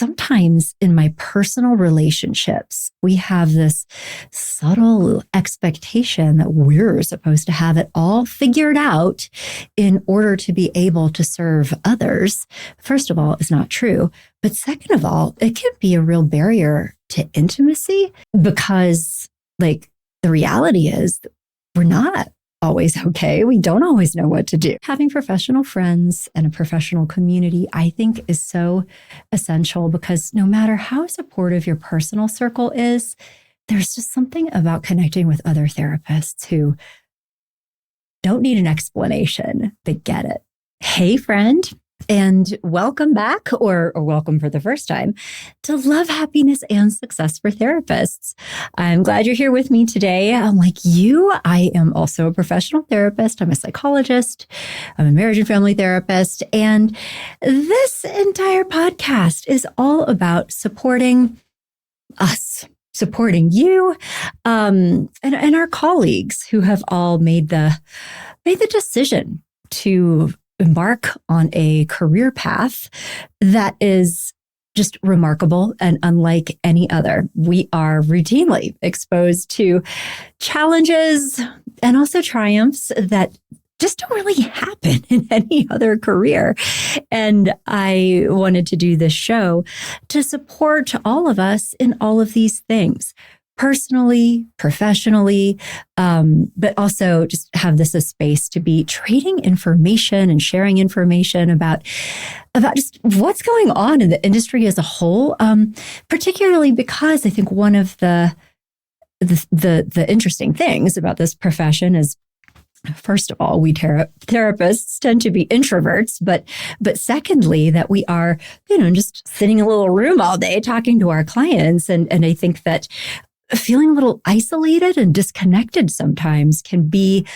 sometimes in my personal relationships, we have this subtle expectation that we're supposed to have it all figured out in order to be able to serve others. First of all, it's not true. But second of all, it can be a real barrier to intimacy because, like, the reality is that we're not always okay. We don't always know what to do. Having professional friends and a professional community, I think, is so essential because no matter how supportive your personal circle is, there's just something about connecting with other therapists who don't need an explanation. They get it. Hey, friend. And welcome back, or welcome for the first time, to Love, Happiness, and Success for Therapists. I'm glad you're here with me today. Like you, I am also a professional therapist. I'm a psychologist. I'm a marriage and family therapist. And this entire podcast is all about supporting us, supporting you, and our colleagues who have all made the decision to embark on a career path that is just remarkable and unlike any other. We are routinely exposed to challenges and also triumphs that just don't really happen in any other career. And I wanted to do this show to support all of us in all of these things. Personally, professionally, but also just have this a space to be trading information and sharing information about just what's going on in the industry as a whole. Particularly because I think one of the interesting things about this profession is, first of all, we therapists tend to be introverts, but secondly, that we are, just sitting in a little room all day talking to our clients, and I think that feeling a little isolated and disconnected sometimes can be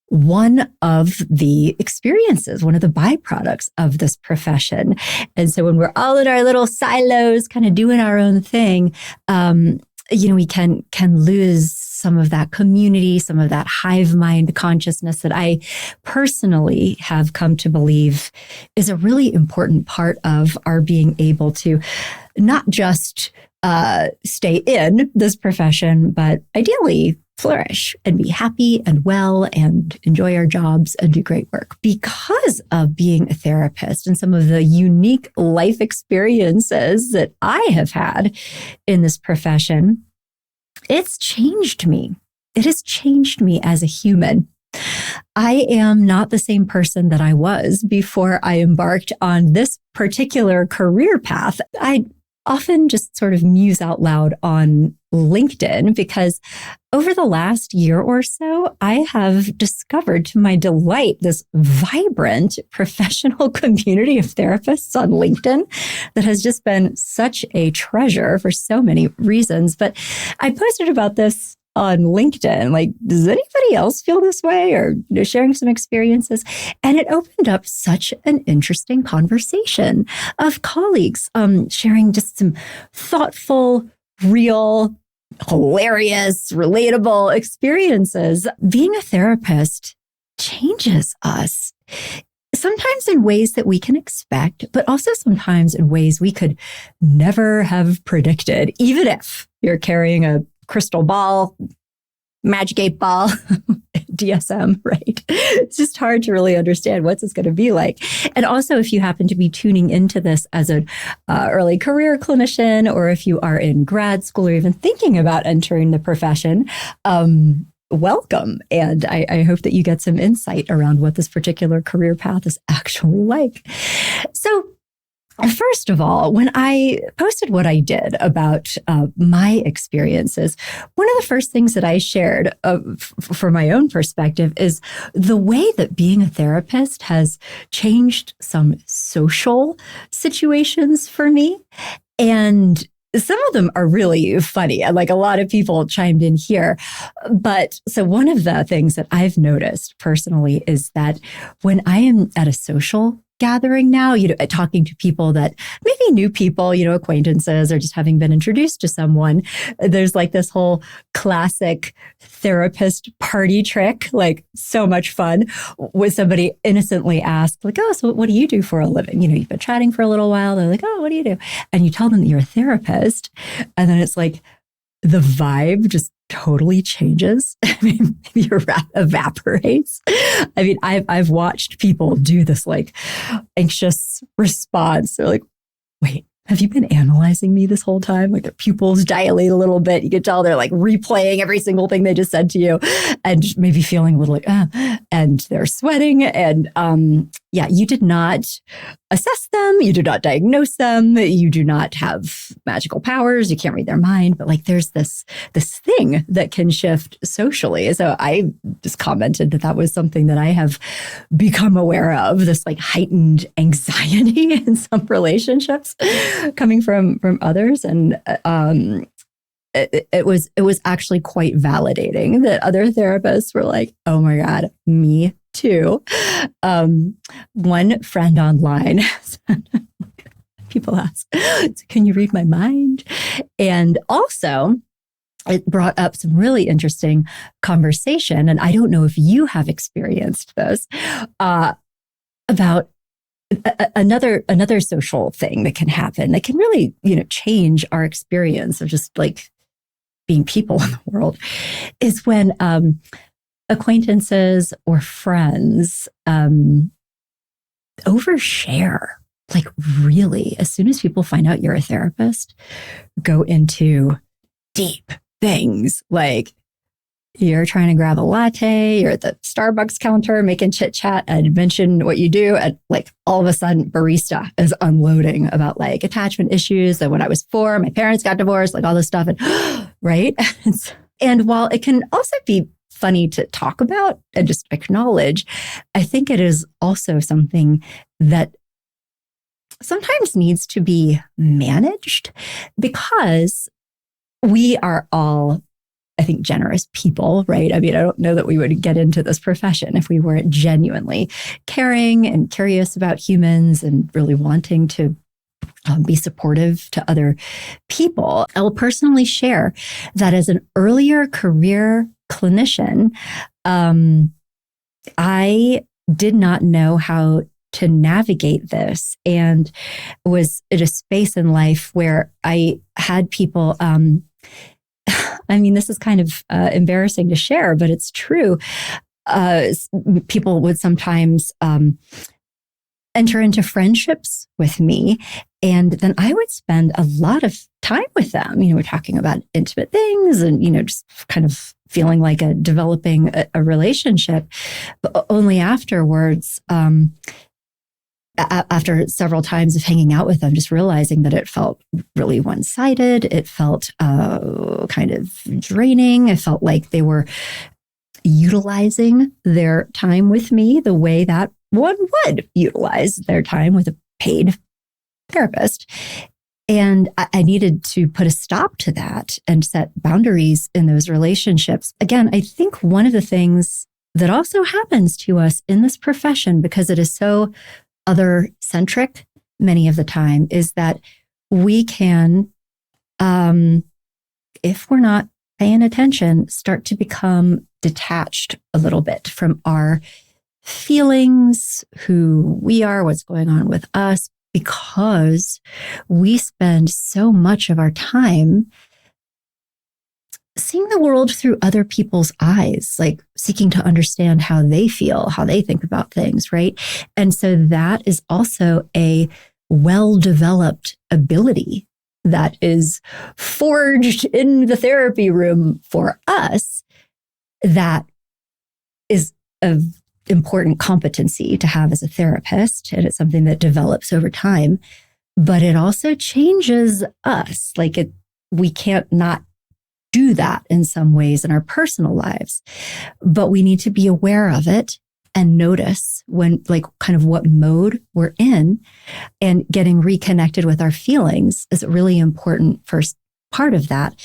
one of the experiences, one of the byproducts of this profession. And so when we're all in our little silos, kind of doing our own thing, we can lose some of that community, some of that hive mind consciousness that I personally have come to believe is a really important part of our being able to not just stay in this profession, but ideally flourish and be happy and well and enjoy our jobs and do great work. Because of being a therapist and some of the unique life experiences that I have had in this profession, it's changed me. It has changed me as a human. I am not the same person that I was before I embarked on this particular career path. I often just sort of muse out loud on LinkedIn because over the last year or so, I have discovered to my delight this vibrant professional community of therapists on LinkedIn that has just been such a treasure for so many reasons. But I posted about this on LinkedIn, like, does anybody else feel this way, or sharing some experiences? And it opened up such an interesting conversation of colleagues sharing just some thoughtful, real, hilarious, relatable experiences. Being a therapist changes us. Sometimes in ways that we can expect, but also sometimes in ways we could never have predicted, even if you're carrying a crystal ball, magic 8 ball, DSM, right? It's just hard to really understand what's this going to be like. And also, if you happen to be tuning into this as an early career clinician, or if you are in grad school or even thinking about entering the profession, welcome. And I hope that you get some insight around what this particular career path is actually like. So, first of all, when I posted what I did about my experiences, one of the first things that I shared for my own perspective is the way that being a therapist has changed some social situations for me. And some of them are really funny. And like a lot of people chimed in here. But so one of the things that I've noticed personally is that when I am at a social gathering now, talking to people that maybe new people, acquaintances, or just having been introduced to someone. There's like this whole classic therapist party trick, like so much fun, with somebody innocently asked, like, oh, so what do you do for a living? You've been chatting for a little while. They're like, oh, what do you do? And you tell them that you're a therapist. And then it's like the vibe just totally changes. I mean, your wrath evaporates. I mean, I've watched people do this like anxious response. They're like, wait, have you been analyzing me this whole time? Like their pupils dilate a little bit. You can tell they're like replaying every single thing they just said to you, and maybe feeling a little like, and they're sweating. And you did not assess them. You do not diagnose them. You do not have magical powers. You can't read their mind. But like there's this thing that can shift socially. So I just commented that was something that I have become aware of, this like heightened anxiety in some relationships coming from others. And it was actually quite validating that other therapists were like, oh my God, me too. One friend online, people ask, can you read my mind? And also, it brought up some really interesting conversation. And I don't know if you have experienced this, about another social thing that can happen that can really, change our experience of just like being people in the world, is when acquaintances or friends overshare. Like really, as soon as people find out you're a therapist, go into deep things. Like you're trying to grab a latte, you're at the Starbucks counter making chit chat and mention what you do. And like all of a sudden, barista is unloading about like attachment issues. That when I was 4, my parents got divorced, like all this stuff. And right. And while it can also be funny to talk about and just acknowledge, I think it is also something that sometimes needs to be managed, because we are all, I think, generous people, right? I mean, I don't know that we would get into this profession if we weren't genuinely caring and curious about humans and really wanting to be supportive to other people. I will personally share that as an earlier career clinician, I did not know how to navigate this, and was at a space in life where I had people, I mean, this is kind of embarrassing to share, but it's true. People would sometimes enter into friendships with me, and then I would spend a lot of time with them. We're talking about intimate things and, just kind of feeling like developing a relationship. But only afterwards, after several times of hanging out with them, just realizing that it felt really one-sided. It felt kind of draining. It felt like they were utilizing their time with me the way that one would utilize their time with a paid therapist. And I needed to put a stop to that and set boundaries in those relationships. Again, I think one of the things that also happens to us in this profession, because it is so other-centric many of the time, is that we can, if we're not paying attention, start to become detached a little bit from our feelings, who we are, what's going on with us, because we spend so much of our time seeing the world through other people's eyes, like seeking to understand how they feel, how they think about things, right? And so that is also a well-developed ability that is forged in the therapy room for us, that is of important competency to have as a therapist. And it's something that develops over time, but it also changes us. Like we can't not do that in some ways in our personal lives, but we need to be aware of it and notice when, like, kind of what mode we're in, and getting reconnected with our feelings is a really important first part of that.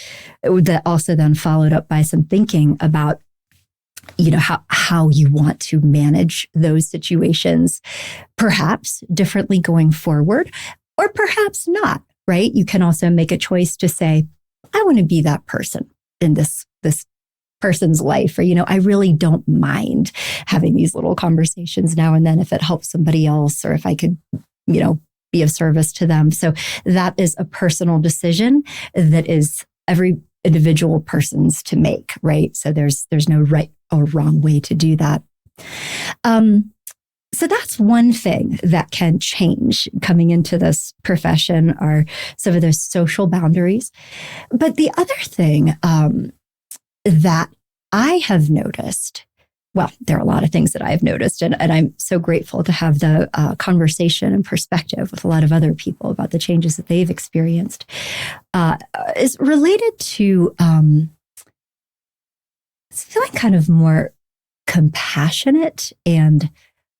That also then followed up by some thinking about how you want to manage those situations, perhaps differently going forward, or perhaps not, right? You can also make a choice to say, I want to be that person in this person's life, or, I really don't mind having these little conversations now and then if it helps somebody else, or if I could, be of service to them. So that is a personal decision that is every individual person's to make, right? So there's no right or wrong way to do that. So that's one thing that can change coming into this profession, are some of those social boundaries. But the other thing that I have noticed, well, there are a lot of things that I've noticed, and I'm so grateful to have the conversation and perspective with a lot of other people about the changes that they've experienced, is related to feeling kind of more compassionate and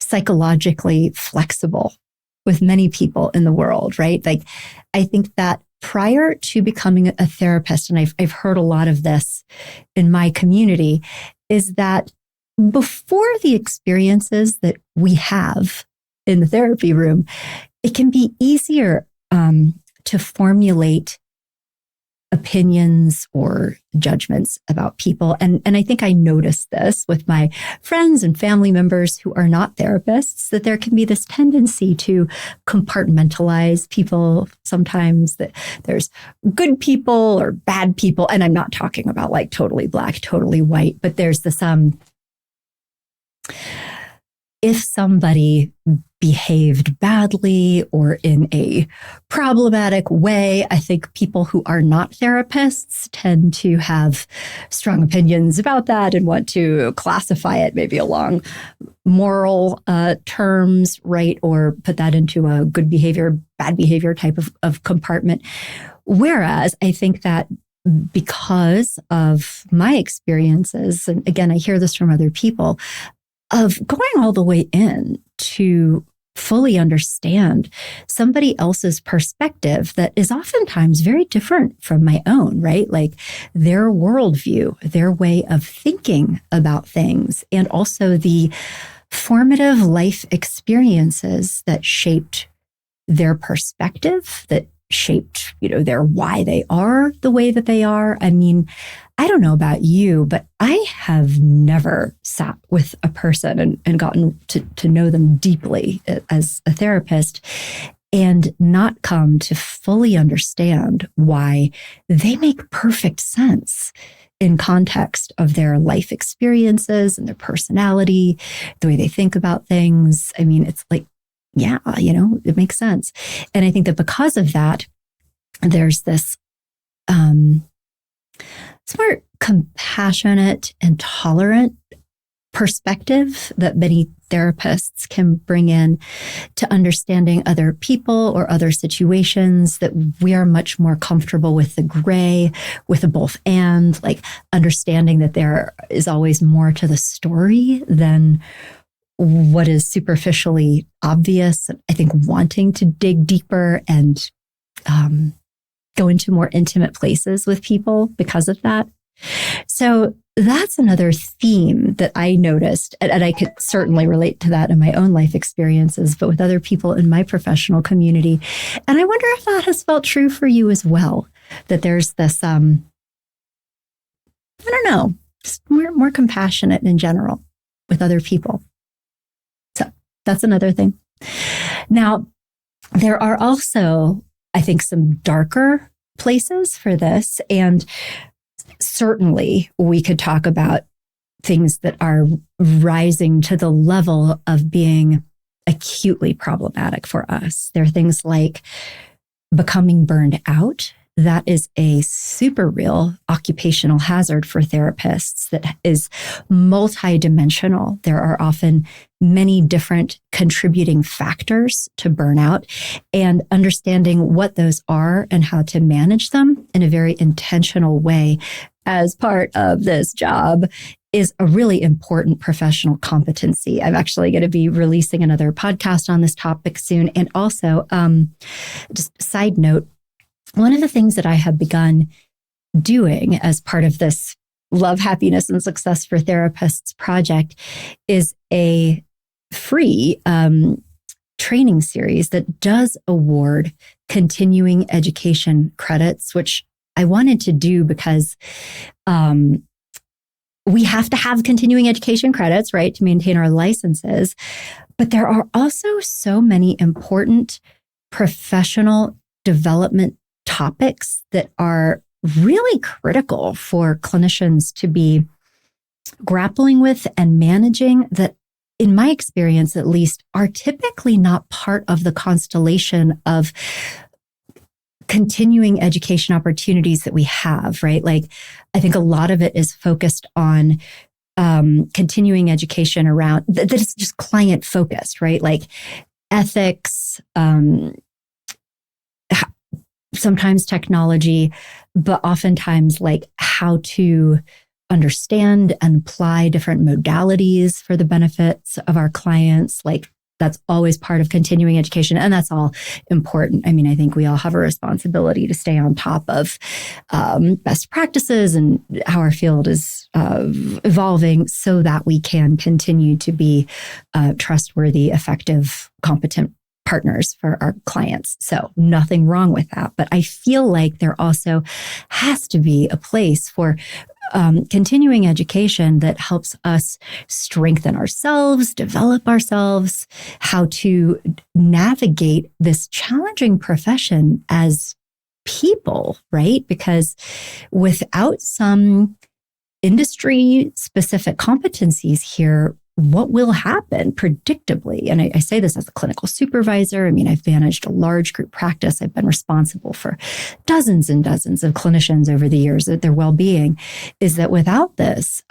psychologically flexible with many people in the world, right? Like, I think that prior to becoming a therapist, and I've heard a lot of this in my community, is that before the experiences that we have in the therapy room, it can be easier to formulate opinions or judgments about people. And I think I noticed this with my friends and family members who are not therapists, that there can be this tendency to compartmentalize people sometimes, that there's good people or bad people. And I'm not talking about like totally black, totally white, but there's this, if somebody behaved badly or in a problematic way, I think people who are not therapists tend to have strong opinions about that and want to classify it maybe along moral terms, right? Or put that into a good behavior, bad behavior type of compartment. Whereas I think that because of my experiences, and again, I hear this from other people, of going all the way in to fully understand somebody else's perspective that is oftentimes very different from my own, right? Like their worldview, their way of thinking about things, and also the formative life experiences that shaped their perspective, that shaped, their why they are the way that they are. I mean, I don't know about you, but I have never sat with a person and gotten to know them deeply as a therapist and not come to fully understand why they make perfect sense in context of their life experiences and their personality, the way they think about things. I mean, it's like, yeah, it makes sense. And I think that because of that, there's this more compassionate and tolerant perspective that many therapists can bring in to understanding other people or other situations, that we are much more comfortable with the gray, with the both and, like understanding that there is always more to the story than what is superficially obvious. I think wanting to dig deeper and go into more intimate places with people because of that. So that's another theme that I noticed, and I could certainly relate to that in my own life experiences, but with other people in my professional community. And I wonder if that has felt true for you as well, that there's this, I don't know, just more compassionate in general with other people. So that's another thing. Now, there are also, I think, some darker places for this. And certainly we could talk about things that are rising to the level of being acutely problematic for us. There are things like becoming burned out. That is a super real occupational hazard for therapists that is multidimensional. There are often many different contributing factors to burnout, and understanding what those are and how to manage them in a very intentional way as part of this job is a really important professional competency. I'm actually going to be releasing another podcast on this topic soon. And also, just side note, one of the things that I have begun doing as part of this Love, Happiness, and Success for Therapists project is a free training series that does award continuing education credits, which I wanted to do because we have to have continuing education credits, right, to maintain our licenses. But there are also so many important professional development topics that are really critical for clinicians to be grappling with and managing that, in my experience at least, are typically not part of the constellation of continuing education opportunities that we have, right? Like, I think a lot of it is focused on continuing education around that is just client focused, right? Like ethics, sometimes technology, but oftentimes like how to understand and apply different modalities for the benefits of our clients. Like, that's always part of continuing education, and that's all important. I mean, I think we all have a responsibility to stay on top of best practices and how our field is evolving so that we can continue to be trustworthy, effective, competent partners for our clients. So nothing wrong with that. But I feel like there also has to be a place for continuing education that helps us strengthen ourselves, develop ourselves, how to navigate this challenging profession as people, right? Because without some industry-specific competencies here, what will happen predictably? And I say this as a clinical supervisor. I mean, I've managed a large group practice. I've been responsible for dozens and dozens of clinicians over the years, that their well-being is that without this,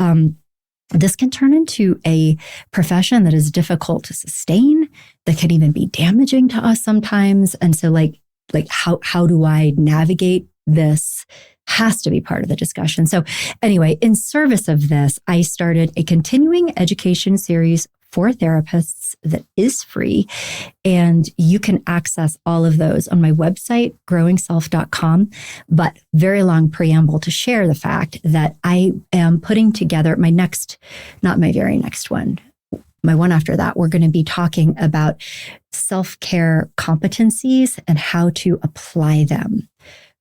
this can turn into a profession that is difficult to sustain, that can even be damaging to us sometimes. And so like how do I navigate this has to be part of the discussion. So anyway, in service of this, I started a continuing education series for therapists that is free. And you can access all of those on my website, growingself.com. But very long preamble to share the fact that I am putting together my next, not my very next one, my one after that, we're going to be talking about self-care competencies and how to apply them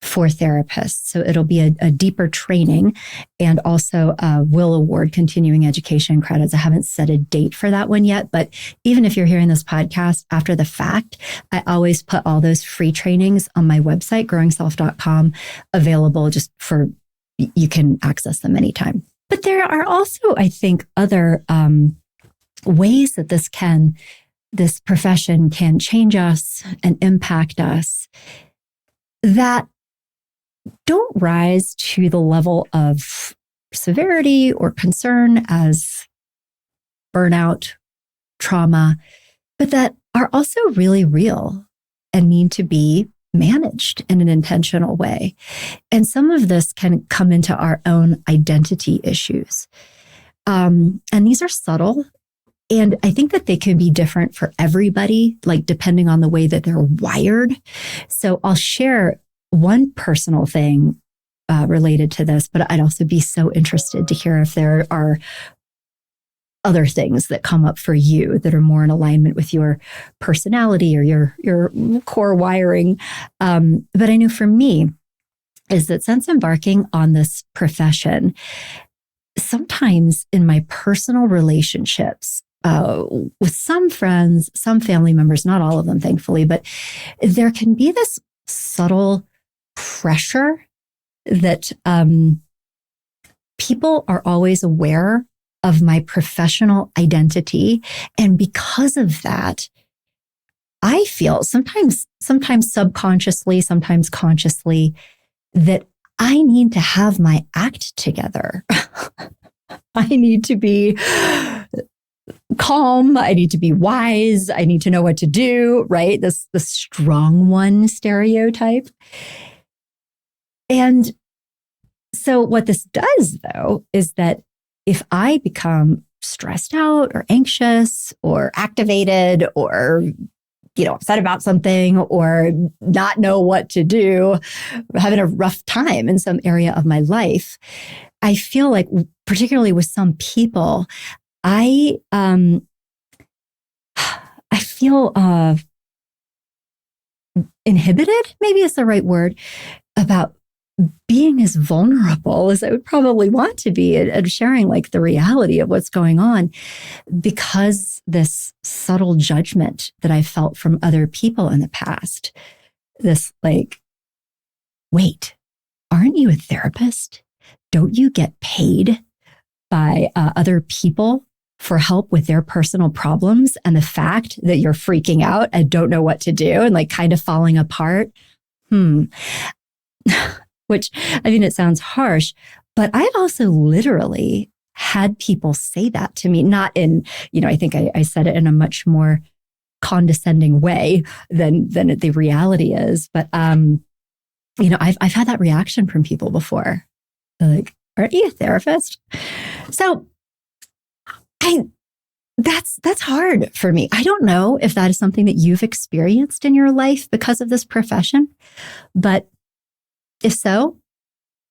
for therapists. So it'll be a deeper training, and also will award continuing education credits. I haven't set a date for that one yet, but even if you're hearing this podcast after the fact, I always put all those free trainings on my website, growingself.com, available just for, you can access them anytime. But there are also, I think, other ways that this profession can change us and impact us that don't rise to the level of severity or concern as burnout, trauma, but that are also really real and need to be managed in an intentional way. And some of this can come into our own identity issues. And these are subtle. And I think that they can be different for everybody, like depending on the way that they're wired. So I'll share one personal thing related to this, but I'd also be so interested to hear if there are other things that come up for you that are more in alignment with your personality or your core wiring. But I know for me is that since embarking on this profession, sometimes in my personal relationships, with some friends, some family members, not all of them, thankfully, but there can be this subtle pressure that people are always aware of my professional identity. And because of that, I feel sometimes subconsciously, sometimes consciously, that I need to have my act together. I need to be calm. I need to be wise. I need to know what to do, right? The strong one stereotype. And so what this does, though, is that if I become stressed out or anxious or activated or upset about something or not know what to do, having a rough time in some area of my life, I feel like, particularly with some people, I feel inhibited, maybe is the right word, about being as vulnerable as I would probably want to be and sharing like the reality of what's going on, because this subtle judgment that I felt from other people in the past, this like, wait, aren't you a therapist? Don't you get paid by other people for help with their personal problems? And the fact that you're freaking out and don't know what to do and like kind of falling apart. Which, I mean, it sounds harsh, but I've also literally had people say that to me, not in, I think I said it in a much more condescending way than the reality is. But, I've had that reaction from people before. They're like, aren't you a therapist? So that's hard for me. I don't know if that is something that you've experienced in your life because of this profession, but if so,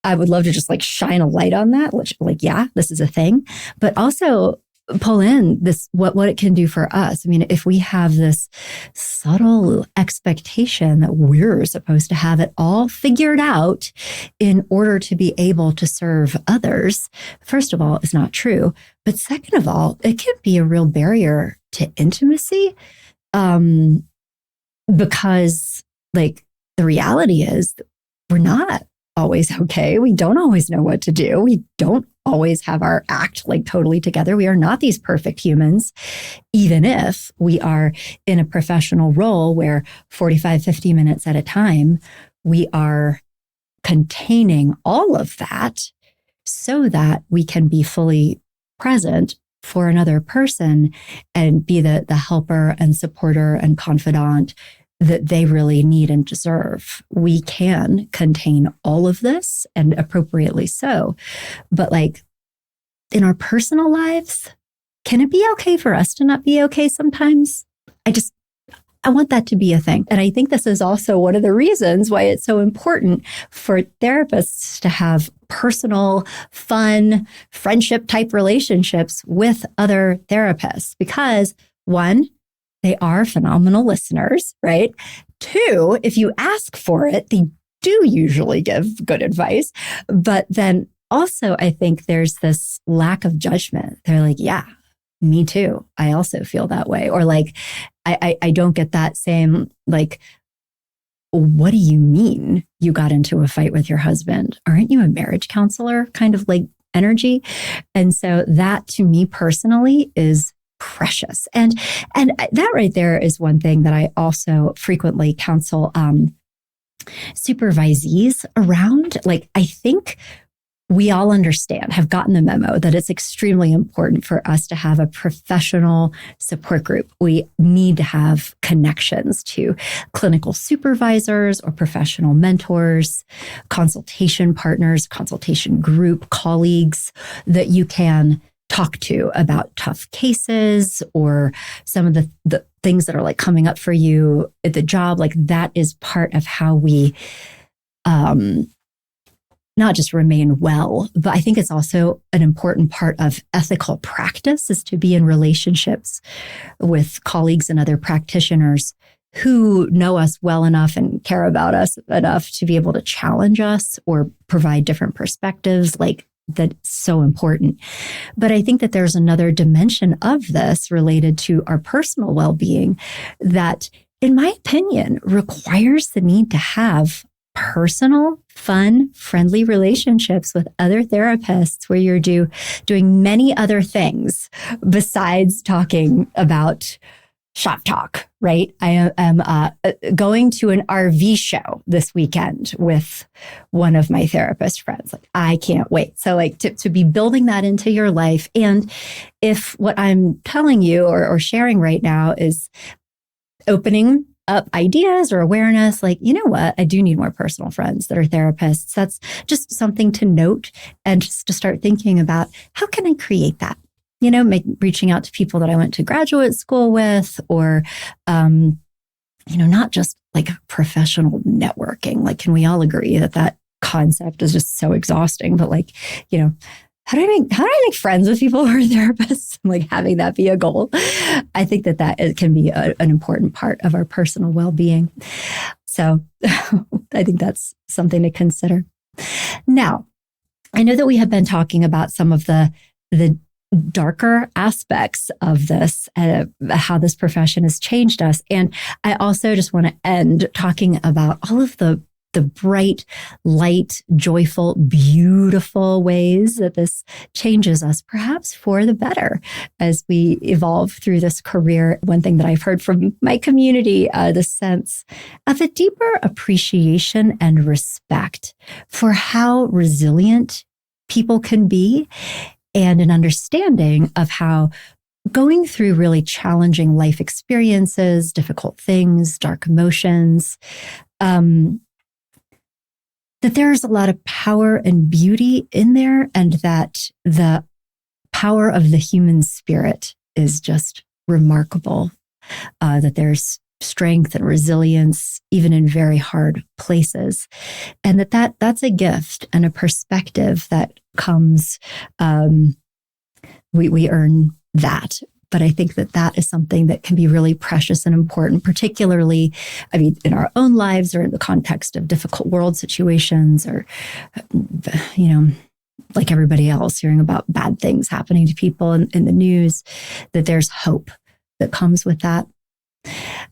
I would love to just like shine a light on that, which like, yeah, this is a thing, but also pull in this, what it can do for us. I mean, if we have this subtle expectation that we're supposed to have it all figured out in order to be able to serve others, first of all, it's not true. But second of all, it can be a real barrier to intimacy, because like the reality is we're not always okay. We don't always know what to do. We don't always have our act like totally together. We are not these perfect humans, even if we are in a professional role where 45, 50 minutes at a time, we are containing all of that so that we can be fully present for another person and be the helper and supporter and confidant that they really need and deserve. We can contain all of this, and appropriately so. But like in our personal lives, can it be okay for us to not be okay sometimes? I want that to be a thing. And I think this is also one of the reasons why it's so important for therapists to have personal, fun, friendship type relationships with other therapists, because one, they are phenomenal listeners, right? Two, if you ask for it, they do usually give good advice. But then also, I think there's this lack of judgment. They're like, yeah, me too. I also feel that way. Or like, I don't get that same, like, what do you mean you got into a fight with your husband? Aren't you a marriage counselor kind of like energy? And so that to me personally is precious. And that right there is one thing that I also frequently counsel supervisees around. Like, I think we all understand, have gotten the memo that it's extremely important for us to have a professional support group. We need to have connections to clinical supervisors or professional mentors, consultation partners, consultation group, colleagues that you can talk to about tough cases or some of the things that are like coming up for you at the job. Like that is part of how we not just remain well, but I think it's also an important part of ethical practice is to be in relationships with colleagues and other practitioners who know us well enough and care about us enough to be able to challenge us or provide different perspectives. Like that's so important. But I think that there's another dimension of this related to our personal well-being that, in my opinion, requires the need to have personal, fun, friendly relationships with other therapists where you're doing many other things besides talking about shop talk, right? I am going to an RV show this weekend with one of my therapist friends. Like, I can't wait. So like to be building that into your life. And if what I'm telling you or sharing right now is opening up ideas or awareness, like, you know what, I do need more personal friends that are therapists. That's just something to note and just to start thinking about how can I create that? You know, reaching out to people that I went to graduate school with or not just like professional networking. Like, can we all agree that that concept is just so exhausting? But like, how do I make friends with people who are therapists? Like having that be a goal. I think that it can be an important part of our personal well-being. So I think that's something to consider. Now, I know that we have been talking about some of the darker aspects of this, how this profession has changed us. And I also just want to end talking about all of the bright, light, joyful, beautiful ways that this changes us, perhaps for the better as we evolve through this career. One thing that I've heard from my community, the sense of a deeper appreciation and respect for how resilient people can be, and an understanding of how going through really challenging life experiences, difficult things, dark emotions, that there's a lot of power and beauty in there, and that the power of the human spirit is just remarkable, that there's strength and resilience even in very hard places, and that's a gift and a perspective that comes, we earn that. But I think that is something that can be really precious and important, particularly, in our own lives or in the context of difficult world situations, or, like everybody else, hearing about bad things happening to people in the news, that there's hope that comes with that.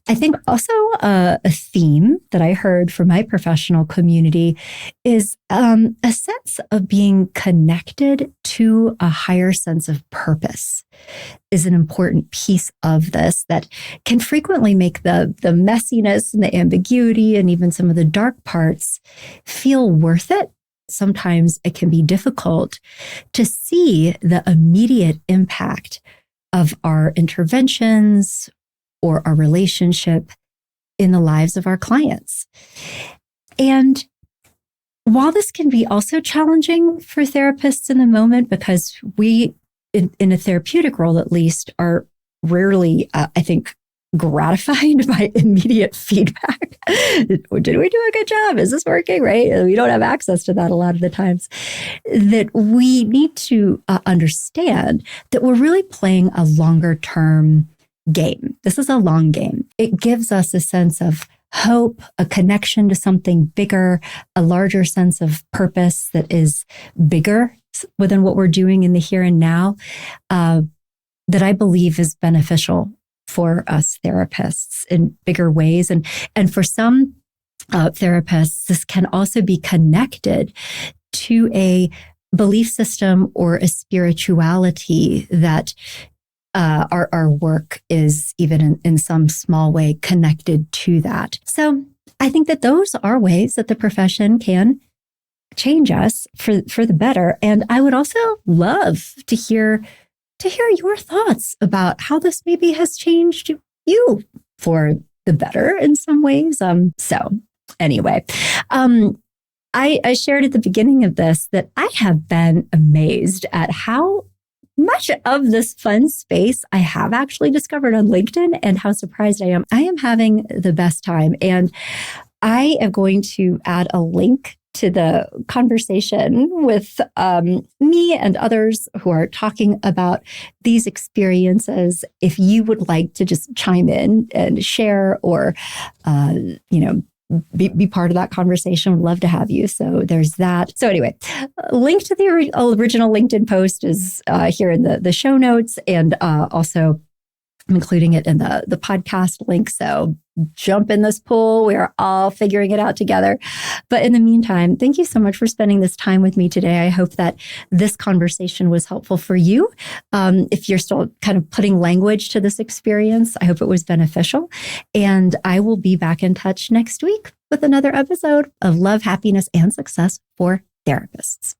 I think also a theme that I heard from my professional community is a sense of being connected to a higher sense of purpose is an important piece of this that can frequently make the messiness and the ambiguity and even some of the dark parts feel worth it. Sometimes it can be difficult to see the immediate impact of our interventions or our relationship in the lives of our clients. And while this can be also challenging for therapists in the moment, because we, in a therapeutic role at least, are rarely, I think, gratified by immediate feedback. Did we do a good job? Is this working? Right? We don't have access to that a lot of the times. That we need to understand that we're really playing a longer term game. This is a long game. It gives us a sense of hope, a connection to something bigger, a larger sense of purpose that is bigger within what we're doing in the here and now, that I believe is beneficial for us therapists in bigger ways. And for some therapists, this can also be connected to a belief system or a spirituality that our work is even in some small way connected to that. So I think that those are ways that the profession can change us for the better. And I would also love to hear your thoughts about how this maybe has changed you for the better in some ways. So anyway, I shared at the beginning of this that I have been amazed at how much of this fun space I have actually discovered on LinkedIn, and how surprised I am. I am having the best time. And I am going to add a link to the conversation with me and others who are talking about these experiences. If you would like to just chime in and share, or, be part of that conversation, would love to have you. So there's that. So anyway, link to the original LinkedIn post is here in the show notes, and also I'm including it in the podcast link. So jump in this pool. We are all figuring it out together. But in the meantime, thank you so much for spending this time with me today. I hope that this conversation was helpful for you. If you're still kind of putting language to this experience, I hope it was beneficial. And I will be back in touch next week with another episode of Love, Happiness, and Success for Therapists.